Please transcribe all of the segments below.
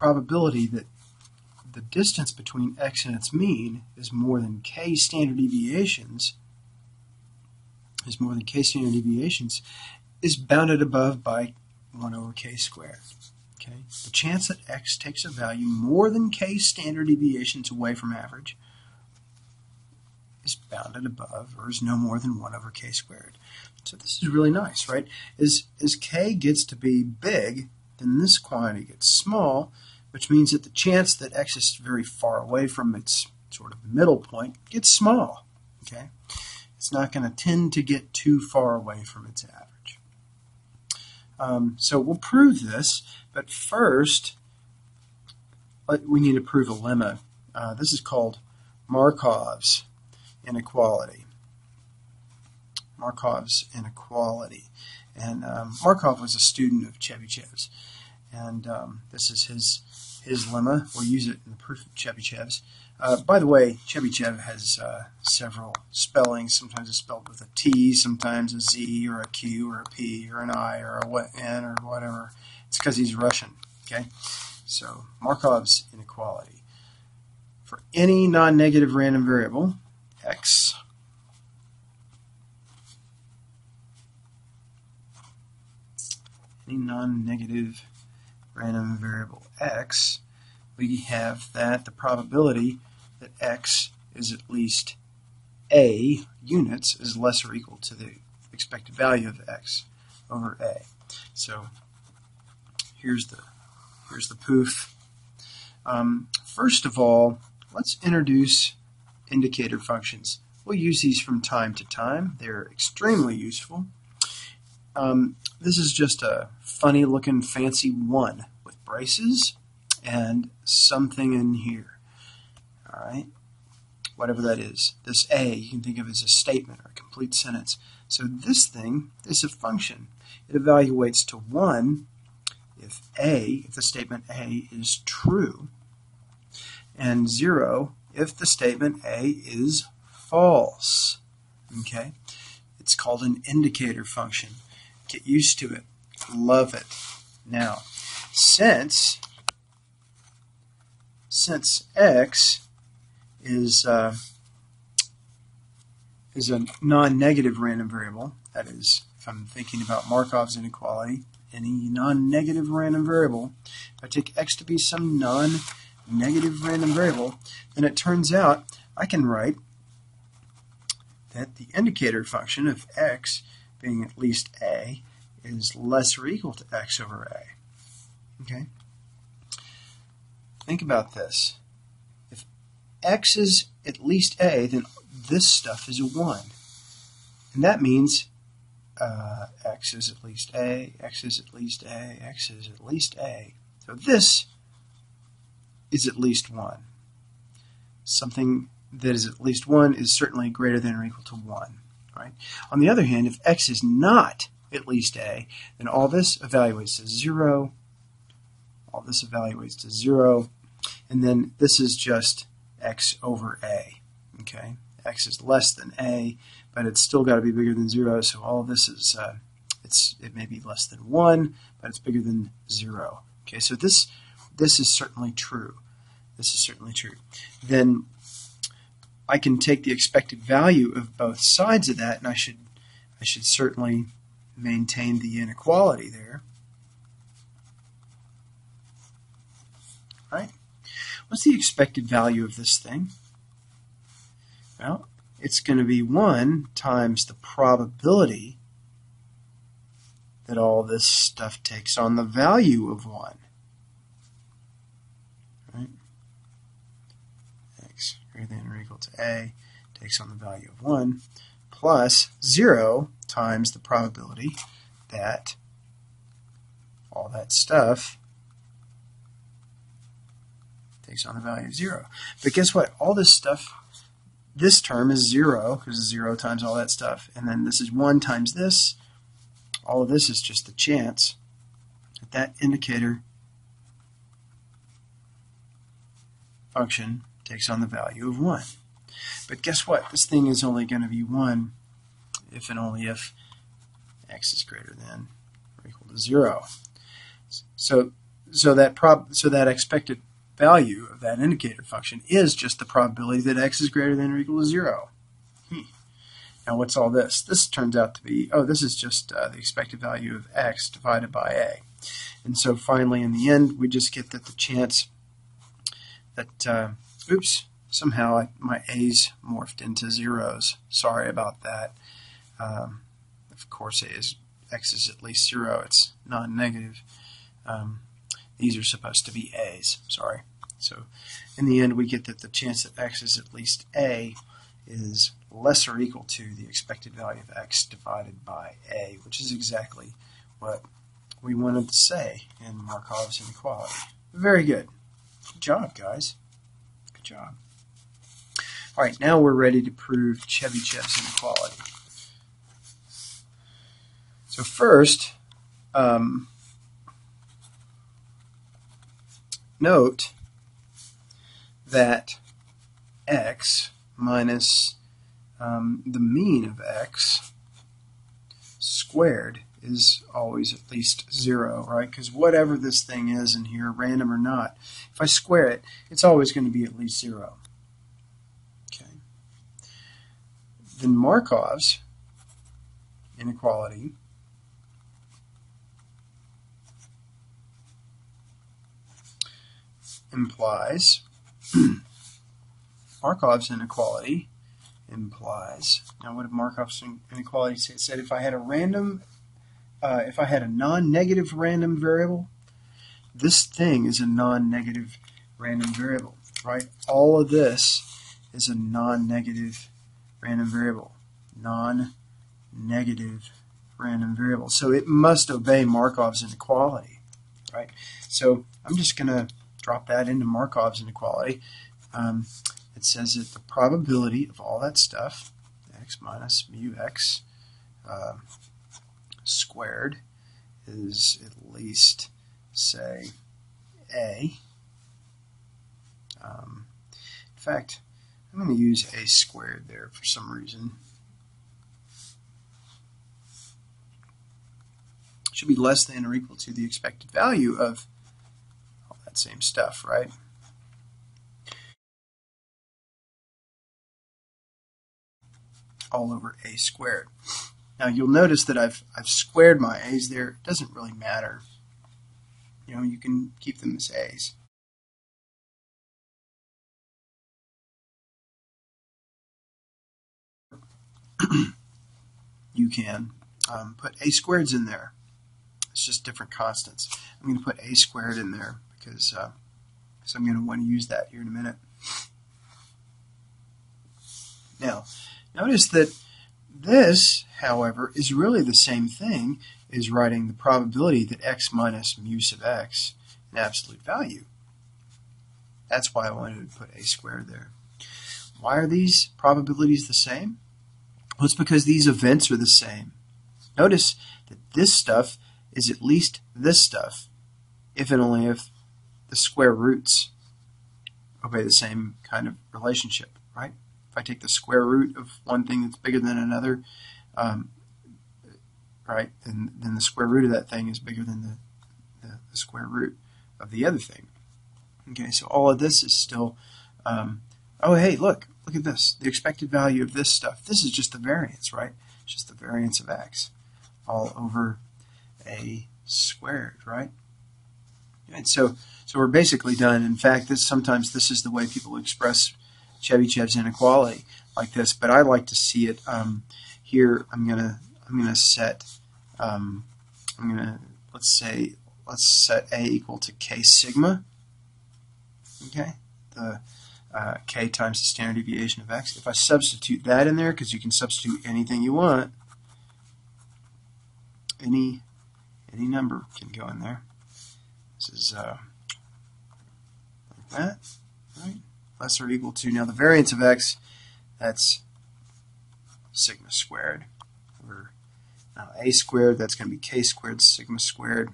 probability that the distance between x and its mean is more than k standard deviations, is bounded above by 1 over k squared. Okay? The chance that x takes a value more than k standard deviations away from average is bounded above, or is no more than 1 over k squared. So this is really nice, right? As k gets to be big, then this quantity gets small, which means that the chance that x is very far away from its sort of middle point gets small. Okay? It's not going to tend to get too far away from its average. So we'll prove this, but first we need to prove a lemma. This is called Markov's inequality. Markov's inequality. And Markov was a student of Chebyshev's. And this is his lemma. We'll use it in the proof of Chebyshev's. By the way, Chebyshev has several spellings. Sometimes it's spelled with a T, sometimes a Z, or a Q, or a P, or an I, or a N, or whatever. It's because he's Russian. Okay? So Markov's inequality. For any non-negative random variable, x, any non-negative random variable x, we have that the probability that x is at least a units is less or equal to the expected value of x over a. So here's the proof. First of all, let's introduce indicator functions. We'll use these from time to time. They're extremely useful. This is just a funny looking fancy 1 with braces and something in here. Alright? Whatever that is. This a you can think of as a statement or a complete sentence. So this thing is a function. It evaluates to 1 if the statement a is true, and 0 if the statement a is false. Okay? It's called an indicator function. Get used to it. Love it. Now, since x is a non-negative random variable, that is, if I'm thinking about Markov's inequality, any non-negative random variable, if I take x to be some non-negative random variable, then it turns out I can write that the indicator function of x being at least a is less or equal to x over a. Okay? Think about this. If x is at least a, then this stuff is a 1. And that means x is at least a, x is at least a, x is at least a. So this is at least 1. Something that is at least 1 is certainly greater than or equal to 1. Right? On the other hand, if x is not at least a, then all this evaluates to 0, all this evaluates to 0, and then this is just x over a. Okay? X is less than a, but it's still got to be bigger than 0, so all of this is, it may be less than 1, but it's bigger than 0. Okay, so this is certainly true. This is certainly true. Then I can take the expected value of both sides of that, and I should certainly maintain the inequality there. Right? What's the expected value of this thing? Well, it's going to be 1 times the probability that all this stuff takes on the value of 1. Right? X greater than or equal to a takes on the value of 1 plus 0 times the probability that all that stuff takes on the value of 0. But guess what? All this stuff, this term is 0 because it's 0 times all that stuff. And then this is 1 times this. All of this is just the chance that that indicator function takes on the value of 1. But guess what? This thing is only going to be 1 if and only if x is greater than or equal to 0. So so that expected value of that indicator function is just the probability that x is greater than or equal to 0. Now what's all this? This turns out to be, this is just the expected value of x divided by a. And so finally in the end we just get that the chance that, somehow my a's morphed into zeros. Sorry about that. Of course x is at least 0, it's non-negative. These are supposed to be a's, sorry. So in the end we get that the chance that x is at least a is less or equal to the expected value of x divided by a, which is exactly what we wanted to say in Markov's inequality. Very good. Good job, guys. Good job. All right, now we're ready to prove Chebyshev's inequality. So first, note that x minus the mean of x squared is always at least 0, right? Because whatever this thing is in here, random or not, if I square it, it's always going to be at least 0. Okay. Then Markov's inequality implies Markov's inequality implies, now what did Markov's inequality say? It said if I had a non-negative random variable, this thing is a non-negative random variable, right? All of this is a non-negative random variable. Non-negative random variable. So it must obey Markov's inequality, right? So I'm just going to drop that into Markov's inequality. It says that the probability of all that stuff, x minus mu x squared, is at least, say, a. In fact, I'm going to use a squared there for some reason. It should be less than or equal to the expected value of all that same stuff, right? All over a squared. Now you'll notice that I've squared my a's there. It doesn't really matter. You know, you can keep them as a's. You can put a squareds in there. It's just different constants. I'm going to put a squared in there because I'm going to want to use that here in a minute. Now, notice that this, however, is really the same thing as writing the probability that x minus mu sub x an absolute value. That's why I wanted to put a squared there. Why are these probabilities the same? Well, it's because these events are the same. Notice that this stuff is at least this stuff, if and only if the square roots obey the same kind of relationship, right? If I take the square root of one thing that's bigger than another, right, then the square root of that thing is bigger than the square root of the other thing. Okay, so all of this is still, oh, hey, look at this. The expected value of this stuff. This is just the variance, right? It's just the variance of x all over a squared, right? And so we're basically done. In fact, sometimes this is the way people express Chebyshev's inequality, like this. But I like to see it here. I'm gonna set let's set a equal to k sigma. Okay, the k times the standard deviation of x. If I substitute that in there, because you can substitute anything you want, any number can go in there. This is like that, right? Less or equal to, now the variance of x, that's sigma squared. Over now a squared, that's going to be k squared sigma squared,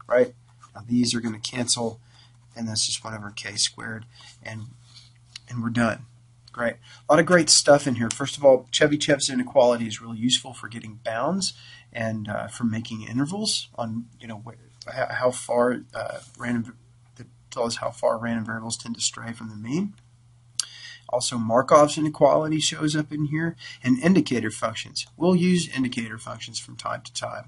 right? Now these are going to cancel, and that's just 1 over k squared, and we're done. Great. A lot of great stuff in here. First of all, Chebyshev's inequality is really useful for getting bounds and for making intervals on, how far that tells us how far random variables tend to stray from the mean. Also, Markov's inequality shows up in here, and indicator functions. We'll use indicator functions from time to time.